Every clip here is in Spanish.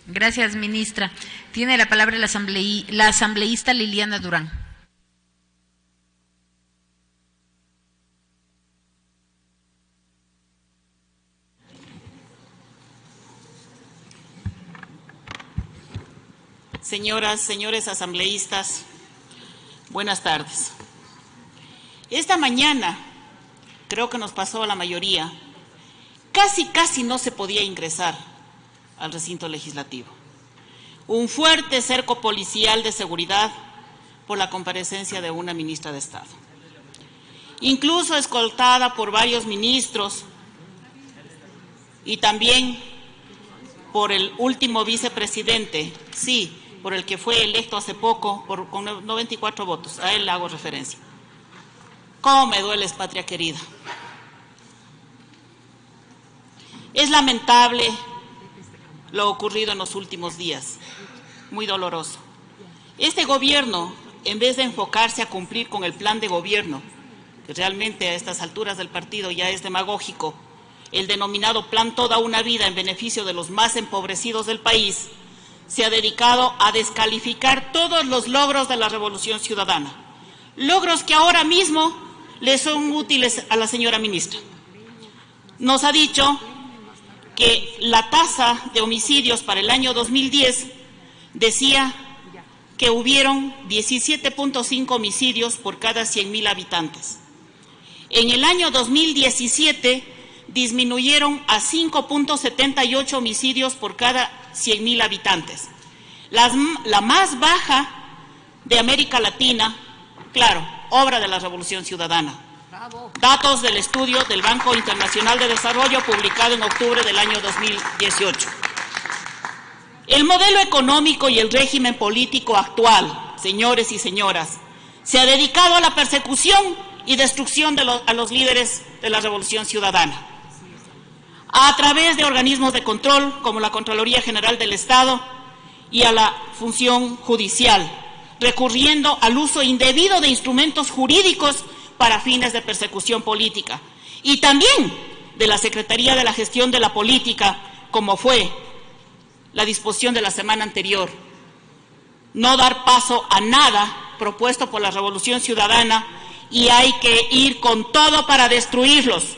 Gracias, ministra. Tiene la palabra la asambleísta Liliana Durán. Señoras, señores asambleístas, buenas tardes. Esta mañana, creo que nos pasó a la mayoría, casi no se podía ingresar al recinto legislativo. Un fuerte cerco policial de seguridad por la comparecencia de una ministra de Estado. Incluso escoltada por varios ministros y también por el último vicepresidente, sí, por el que fue electo hace poco con 94 votos. A él le hago referencia. ¿Cómo me duele, patria querida? Es lamentable lo ocurrido en los últimos días, muy doloroso. Este gobierno, en vez de enfocarse a cumplir con el plan de gobierno, que realmente a estas alturas del partido ya es demagógico, el denominado Plan Toda una Vida en beneficio de los más empobrecidos del país, se ha dedicado a descalificar todos los logros de la Revolución Ciudadana, logros que ahora mismo le son útiles a la señora ministra. Nos ha dicho que la tasa de homicidios para el año 2010 decía que hubieron 17.5 homicidios por cada 100.000 habitantes. En el año 2017 disminuyeron a 5.78 homicidios por cada 100.000 habitantes. La más baja de América Latina, claro, obra de la Revolución Ciudadana. Datos del estudio del Banco Internacional de Desarrollo publicado en octubre del año 2018. El modelo económico y el régimen político actual, señores y señoras, se ha dedicado a la persecución y destrucción a los líderes de la Revolución Ciudadana, a través de organismos de control como la Contraloría General del Estado y a la función judicial, recurriendo al uso indebido de instrumentos jurídicos para fines de persecución política, y también de la Secretaría de la Gestión de la Política, como fue la disposición de la semana anterior. No dar paso a nada propuesto por la Revolución Ciudadana y hay que ir con todo para destruirlos.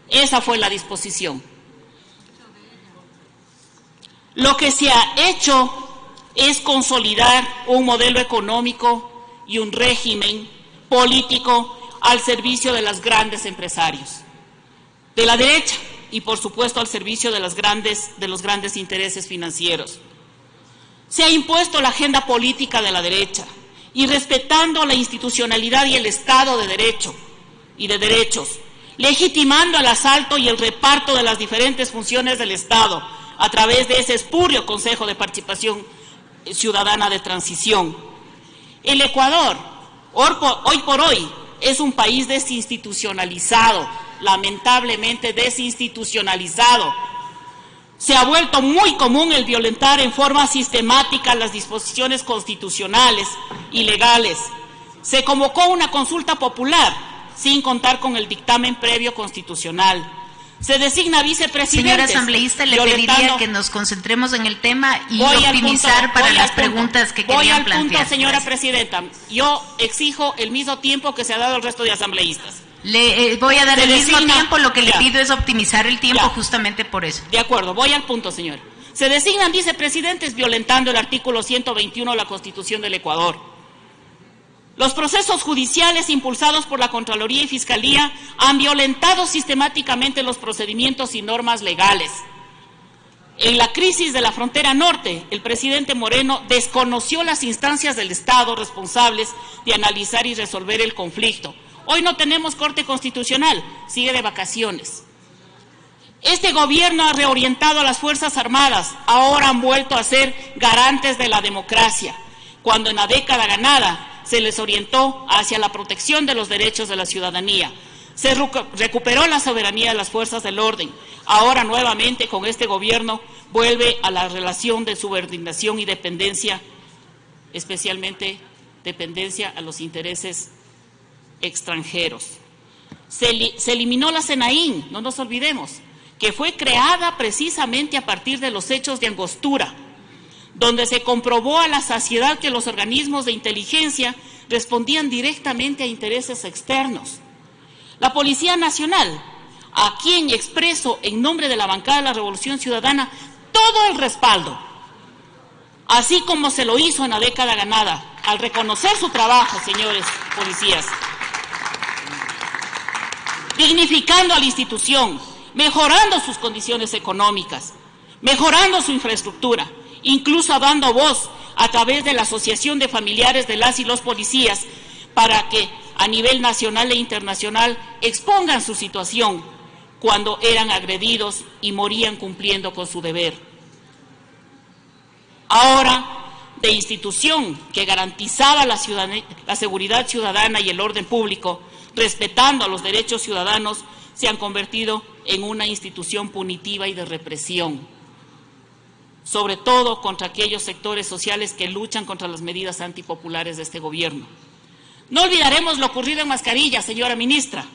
Esa fue la disposición. Lo que se ha hecho es consolidar un modelo económico y un régimen político al servicio de los grandes empresarios, de la derecha y, por supuesto, al servicio de los grandes intereses financieros. Se ha impuesto la agenda política de la derecha y respetando la institucionalidad y el Estado de Derecho y de derechos, legitimando el asalto y el reparto de las diferentes funciones del Estado a través de ese espurio Consejo de Participación Ciudadana de Transición. El Ecuador, hoy por hoy, es un país desinstitucionalizado, lamentablemente desinstitucionalizado. Se ha vuelto muy común el violentar en forma sistemática las disposiciones constitucionales y legales. Se convocó una consulta popular sin contar con el dictamen previo constitucional. Se designa vicepresidente. Señora asambleísta, le pediría que nos concentremos en el tema y optimizar para las preguntas que querían plantear. Voy al punto, señora presidenta. Yo exijo el mismo tiempo que se ha dado al resto de asambleístas. Le voy a dar el mismo tiempo, lo que le pido es optimizar el tiempo justamente por eso. De acuerdo, voy al punto, señor. Se designan vicepresidentes violentando el artículo 121 de la Constitución del Ecuador. Los procesos judiciales impulsados por la Contraloría y Fiscalía han violentado sistemáticamente los procedimientos y normas legales. En la crisis de la frontera norte, el presidente Moreno desconoció las instancias del Estado responsables de analizar y resolver el conflicto. Hoy no tenemos Corte Constitucional, sigue de vacaciones. Este gobierno ha reorientado a las Fuerzas Armadas, ahora han vuelto a ser garantes de la democracia, cuando en la década ganada se les orientó hacia la protección de los derechos de la ciudadanía. Se recuperó la soberanía de las fuerzas del orden. Ahora nuevamente con este gobierno vuelve a la relación de subordinación y dependencia, especialmente dependencia a los intereses extranjeros. Se eliminó la CENAIN, no nos olvidemos, que fue creada precisamente a partir de los hechos de Angostura, donde se comprobó a la saciedad que los organismos de inteligencia respondían directamente a intereses externos. La Policía Nacional, a quien expreso en nombre de la bancada de la Revolución Ciudadana todo el respaldo, así como se lo hizo en la década ganada, al reconocer su trabajo, señores policías, dignificando a la institución, mejorando sus condiciones económicas, mejorando su infraestructura, incluso dando voz a través de la Asociación de Familiares de las y los Policías para que a nivel nacional e internacional expongan su situación cuando eran agredidos y morían cumpliendo con su deber. Ahora, de institución que garantizaba la seguridad ciudadana y el orden público, respetando a los derechos ciudadanos, se han convertido en una institución punitiva y de represión, sobre todo contra aquellos sectores sociales que luchan contra las medidas antipopulares de este gobierno. No olvidaremos lo ocurrido en Mascarilla, señora ministra,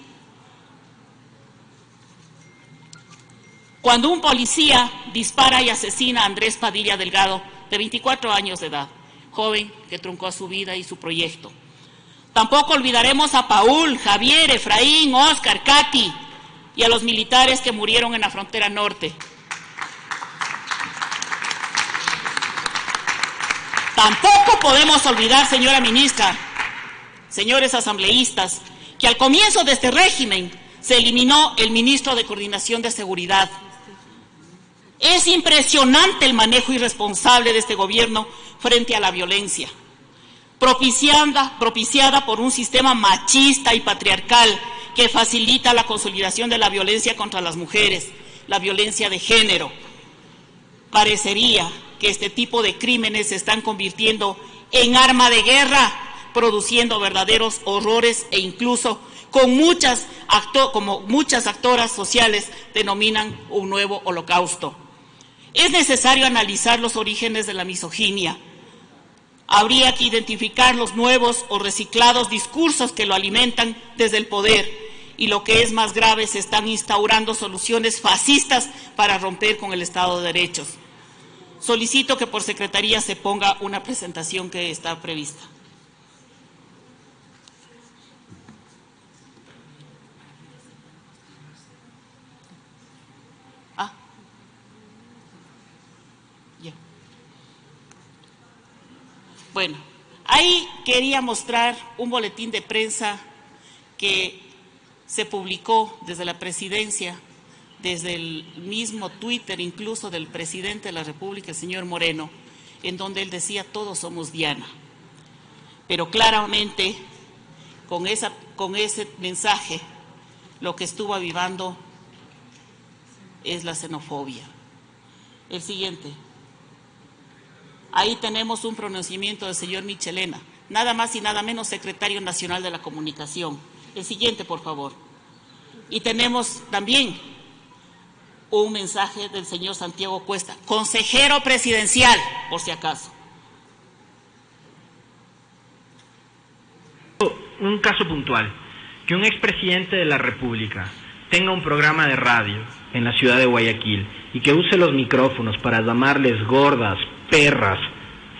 cuando un policía dispara y asesina a Andrés Padilla Delgado, de 24 años de edad, joven que truncó su vida y su proyecto. Tampoco olvidaremos a Paul, Javier, Efraín, Oscar, Katy y a los militares que murieron en la frontera norte. Tampoco podemos olvidar, señora ministra, señores asambleístas, que al comienzo de este régimen se eliminó el ministro de Coordinación de Seguridad. Es impresionante el manejo irresponsable de este gobierno frente a la violencia, propiciada por un sistema machista y patriarcal que facilita la consolidación de la violencia contra las mujeres, la violencia de género. Parecería que este tipo de crímenes se están convirtiendo en arma de guerra, produciendo verdaderos horrores e incluso como muchas actoras sociales denominan un nuevo holocausto. Es necesario analizar los orígenes de la misoginia. Habría que identificar los nuevos o reciclados discursos que lo alimentan desde el poder y, lo que es más grave, se están instaurando soluciones fascistas para romper con el Estado de Derechos. Solicito que por secretaría se ponga una presentación que está prevista. Bueno, ahí quería mostrar un boletín de prensa que se publicó desde la presidencia, desde el mismo Twitter incluso del presidente de la República, el señor Moreno, en donde él decía: todos somos Diana. Pero claramente con ese mensaje lo que estuvo avivando es la xenofobia. El siguiente. Ahí tenemos un pronunciamiento del señor Michelena, nada más y nada menos secretario nacional de la comunicación. El siguiente, por favor. Y tenemos también un mensaje del señor Santiago Cuesta, consejero presidencial, por si acaso. Un caso puntual, que un expresidente de la República tenga un programa de radio en la ciudad de Guayaquil y que use los micrófonos para llamarles gordas, perras,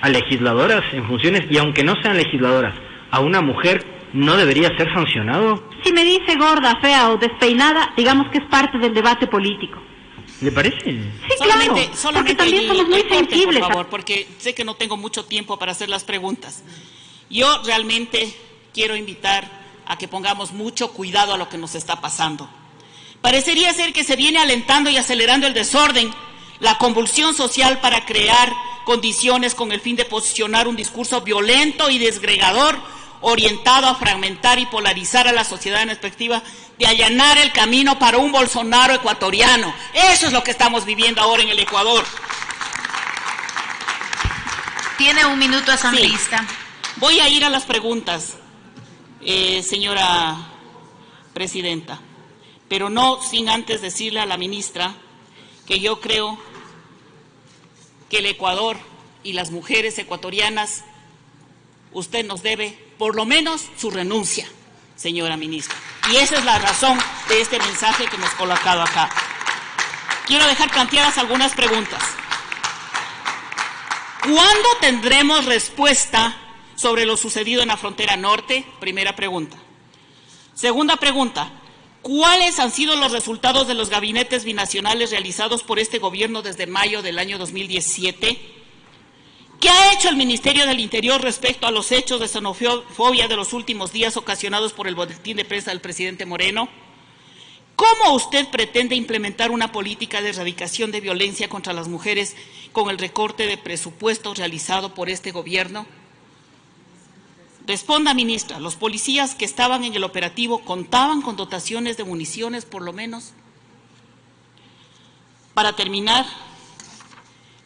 a legisladoras en funciones, y aunque no sean legisladoras, a una mujer, ¿no debería ser sancionado? Si me dice gorda, fea o despeinada, digamos que es parte del debate político. ¿Le parece? Sí, claro, porque también somos muy sensibles. Por favor, porque sé que no tengo mucho tiempo para hacer las preguntas. Yo realmente quiero invitar a que pongamos mucho cuidado a lo que nos está pasando. Parecería ser que se viene alentando y acelerando el desorden, la convulsión social para crear condiciones con el fin de posicionar un discurso violento y desgregador orientado a fragmentar y polarizar a la sociedad en perspectiva de allanar el camino para un Bolsonaro ecuatoriano. Eso es lo que estamos viviendo ahora en el Ecuador. Tiene un minuto, asambleísta. Sí. Voy a ir a las preguntas, señora presidenta, pero no sin antes decirle a la ministra que yo creo que el Ecuador y las mujeres ecuatorianas, usted nos debe por lo menos su renuncia, señora ministra. Y esa es la razón de este mensaje que hemos colocado acá. quiero dejar planteadas algunas preguntas. ¿Cuándo tendremos respuesta sobre lo sucedido en la frontera norte? Primera pregunta. Segunda pregunta, ¿cuáles han sido los resultados de los gabinetes binacionales realizados por este gobierno desde mayo del año 2017? ¿Qué ha hecho el Ministerio del Interior respecto a los hechos de xenofobia de los últimos días ocasionados por el boletín de prensa del presidente Moreno? ¿Cómo usted pretende implementar una política de erradicación de violencia contra las mujeres con el recorte de presupuesto realizado por este gobierno? Responda, ministra, ¿los policías que estaban en el operativo contaban con dotaciones de municiones, por lo menos? Para terminar,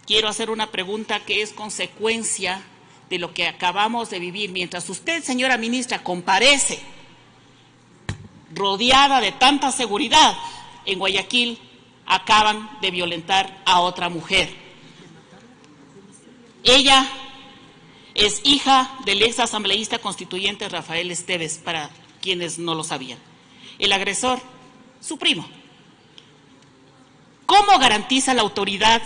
quiero hacer una pregunta que es consecuencia de lo que acabamos de vivir. Mientras usted, señora ministra, comparece rodeada de tanta seguridad, en Guayaquil acaban de violentar a otra mujer. Ella es hija del ex asambleísta constituyente Rafael Esteves, para quienes no lo sabían. El agresor, su primo. ¿Cómo garantiza la autoridad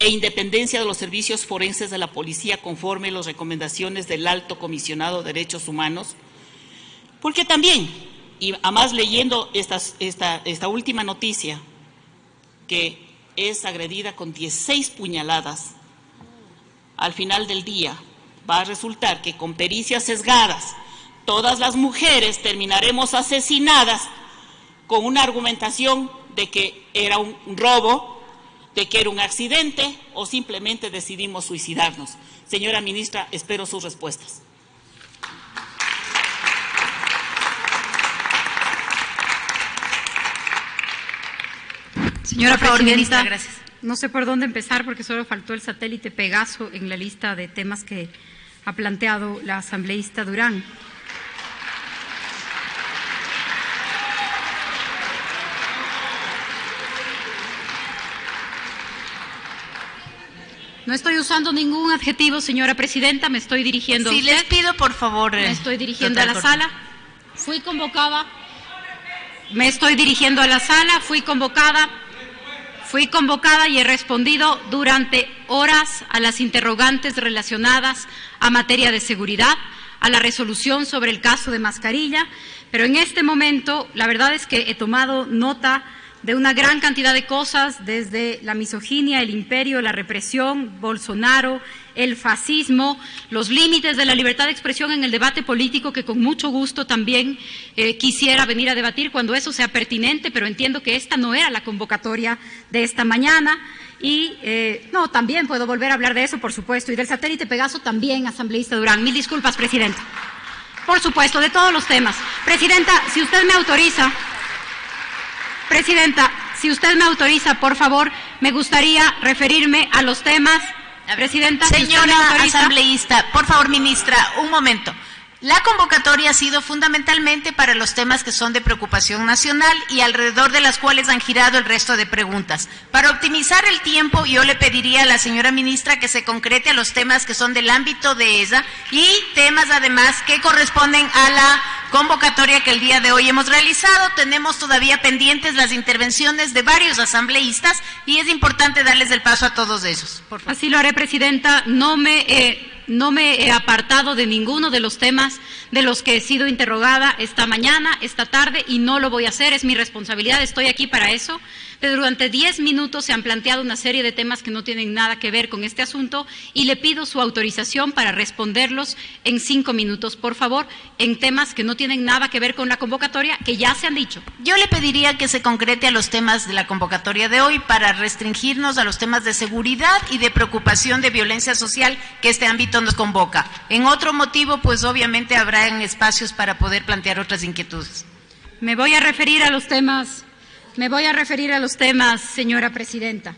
e independencia de los servicios forenses de la policía conforme a las recomendaciones del Alto Comisionado de Derechos Humanos? Porque también, y además leyendo esta última noticia, que es agredida con 16 puñaladas, al final del día va a resultar que con pericias sesgadas, todas las mujeres terminaremos asesinadas con una argumentación de que era un robo, de que era un accidente o simplemente decidimos suicidarnos. Señora ministra, espero sus respuestas. Señora presidenta, gracias. No sé por dónde empezar porque solo faltó el satélite Pegaso en la lista de temas que ha planteado la asambleísta Durán. No estoy usando ningún adjetivo, señora presidenta, me estoy dirigiendo a usted. Sí, les pido, por favor. Me estoy dirigiendo a la sala. Fui convocada. Me estoy dirigiendo a la sala, fui convocada y he respondido durante horas a las interrogantes relacionadas a materia de seguridad, a la resolución sobre el caso de Mascarilla, pero en este momento la verdad es que he tomado nota de una gran cantidad de cosas, desde la misoginia, el imperio, la represión, Bolsonaro, el fascismo, los límites de la libertad de expresión en el debate político, que con mucho gusto también quisiera venir a debatir cuando eso sea pertinente, pero entiendo que esta no era la convocatoria de esta mañana. Y no, también puedo volver a hablar de eso, por supuesto, y del satélite Pegaso también, asambleísta Durán. Mil disculpas, presidenta. Por supuesto, de todos los temas. Presidenta, si usted me autoriza... Presidenta, si usted me autoriza, por favor, me gustaría referirme a los temas. Presidenta, si usted me señora autoriza. asambleísta, por favor, ministra, un momento. La convocatoria ha sido fundamentalmente para los temas que son de preocupación nacional y alrededor de las cuales han girado el resto de preguntas. Para optimizar el tiempo, yo le pediría a la señora ministra que se concrete a los temas que son del ámbito de ella y temas además que corresponden a la convocatoria que el día de hoy hemos realizado. Tenemos todavía pendientes las intervenciones de varios asambleístas y es importante darles el paso a todos ellos. Por favor. Así lo haré, presidenta. No me he apartado de ninguno de los temas de los que he sido interrogada esta mañana, esta tarde, y no lo voy a hacer, es mi responsabilidad, estoy aquí para eso. Pero durante 10 minutos se han planteado una serie de temas que no tienen nada que ver con este asunto y le pido su autorización para responderlos en 5 minutos, por favor, en temas que no tienen nada que ver con la convocatoria, que ya se han dicho. Yo le pediría que se concrete a los temas de la convocatoria de hoy para restringirnos a los temas de seguridad y de preocupación de violencia social que este ámbito nos convoca. En otro motivo, pues obviamente habrá espacios para poder plantear otras inquietudes. Me voy a referir a los temas, señora presidenta.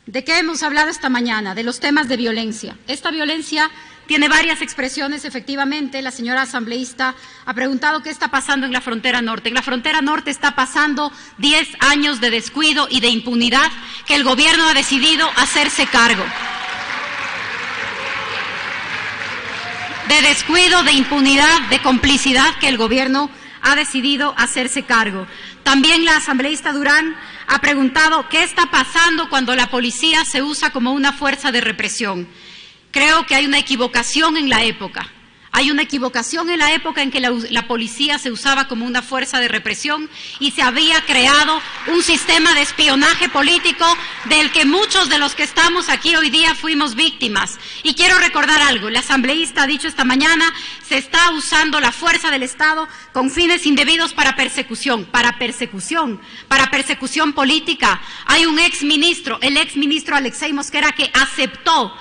¿De qué hemos hablado esta mañana? De los temas de violencia. Esta violencia tiene varias expresiones, efectivamente. La señora asambleísta ha preguntado qué está pasando en la frontera norte. En la frontera norte está pasando 10 años de descuido y de impunidad que el gobierno ha decidido hacerse cargo. De descuido, de impunidad, de complicidad que el gobierno ha decidido hacerse cargo. También la asambleísta Durán ha preguntado qué está pasando cuando la policía se usa como una fuerza de represión. Creo que hay una equivocación en la época. Hay una equivocación en la época en que la policía se usaba como una fuerza de represión y se había creado un sistema de espionaje político del que muchos de los que estamos aquí hoy día fuimos víctimas. Y quiero recordar algo, la asambleísta ha dicho esta mañana, se está usando la fuerza del Estado con fines indebidos para persecución política. Hay un exministro, el exministro Alexei Mosquera, que aceptó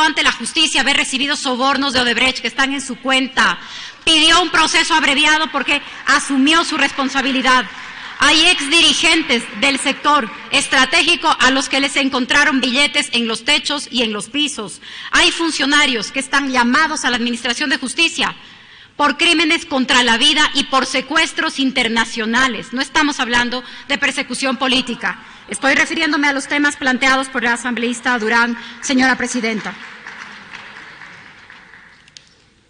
ante la justicia haber recibido sobornos de Odebrecht que están en su cuenta, pidió un proceso abreviado porque asumió su responsabilidad. Hay exdirigentes del sector estratégico a los que les encontraron billetes en los techos y en los pisos. Hay funcionarios que están llamados a la Administración de Justicia por crímenes contra la vida y por secuestros internacionales. No estamos hablando de persecución política. Estoy refiriéndome a los temas planteados por la asambleísta Durán, señora presidenta.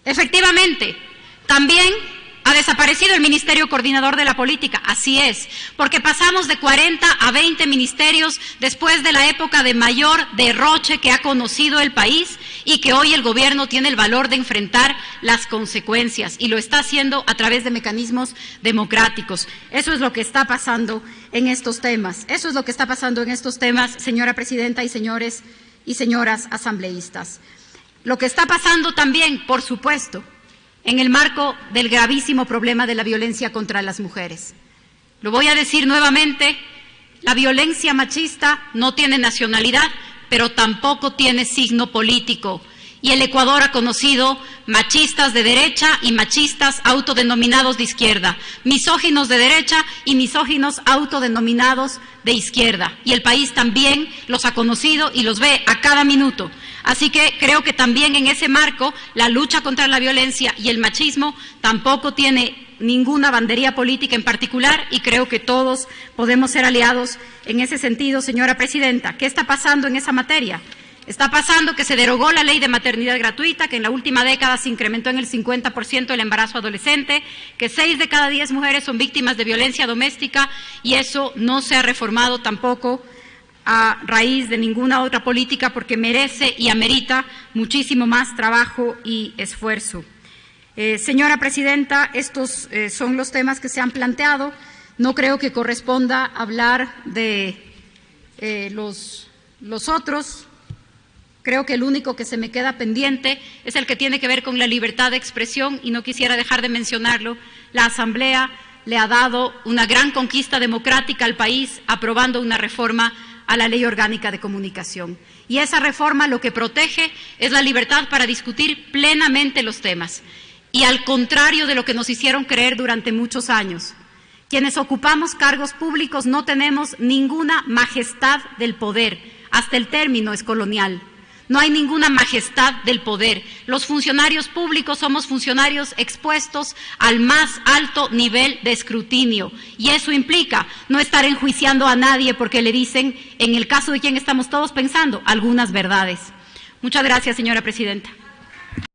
Efectivamente, también ha desaparecido el Ministerio Coordinador de la Política, así es, porque pasamos de 40 a 20 ministerios después de la época de mayor derroche que ha conocido el país y que hoy el gobierno tiene el valor de enfrentar las consecuencias y lo está haciendo a través de mecanismos democráticos. Eso es lo que está pasando en estos temas. Eso es lo que está pasando en estos temas, señora presidenta y señores y señoras asambleístas. Lo que está pasando también, por supuesto, en el marco del gravísimo problema de la violencia contra las mujeres. Lo voy a decir nuevamente, la violencia machista no tiene nacionalidad, pero tampoco tiene signo político. Y el Ecuador ha conocido machistas de derecha y machistas autodenominados de izquierda, misóginos de derecha y misóginos autodenominados de izquierda. Y el país también los ha conocido y los ve a cada minuto. Así que creo que también en ese marco la lucha contra la violencia y el machismo tampoco tiene ninguna bandería política en particular y creo que todos podemos ser aliados en ese sentido, señora presidenta. ¿Qué está pasando en esa materia? Está pasando que se derogó la ley de maternidad gratuita, que en la última década se incrementó en el 50% el embarazo adolescente, que 6 de cada 10 mujeres son víctimas de violencia doméstica y eso no se ha reformado tampoco a raíz de ninguna otra política porque merece y amerita muchísimo más trabajo y esfuerzo. Señora presidenta, estos son los temas que se han planteado. No creo que corresponda hablar de los otros. Creo que el único que se me queda pendiente es el que tiene que ver con la libertad de expresión y no quisiera dejar de mencionarlo. La Asamblea le ha dado una gran conquista democrática al país aprobando una reforma a la Ley Orgánica de Comunicación. Y esa reforma lo que protege es la libertad para discutir plenamente los temas. Y al contrario de lo que nos hicieron creer durante muchos años, quienes ocupamos cargos públicos no tenemos ninguna majestad del poder, hasta el término es colonial. No hay ninguna majestad del poder. Los funcionarios públicos somos funcionarios expuestos al más alto nivel de escrutinio y eso implica no estar enjuiciando a nadie porque le dicen, en el caso de quien estamos todos pensando, algunas verdades. Muchas gracias, señora presidenta.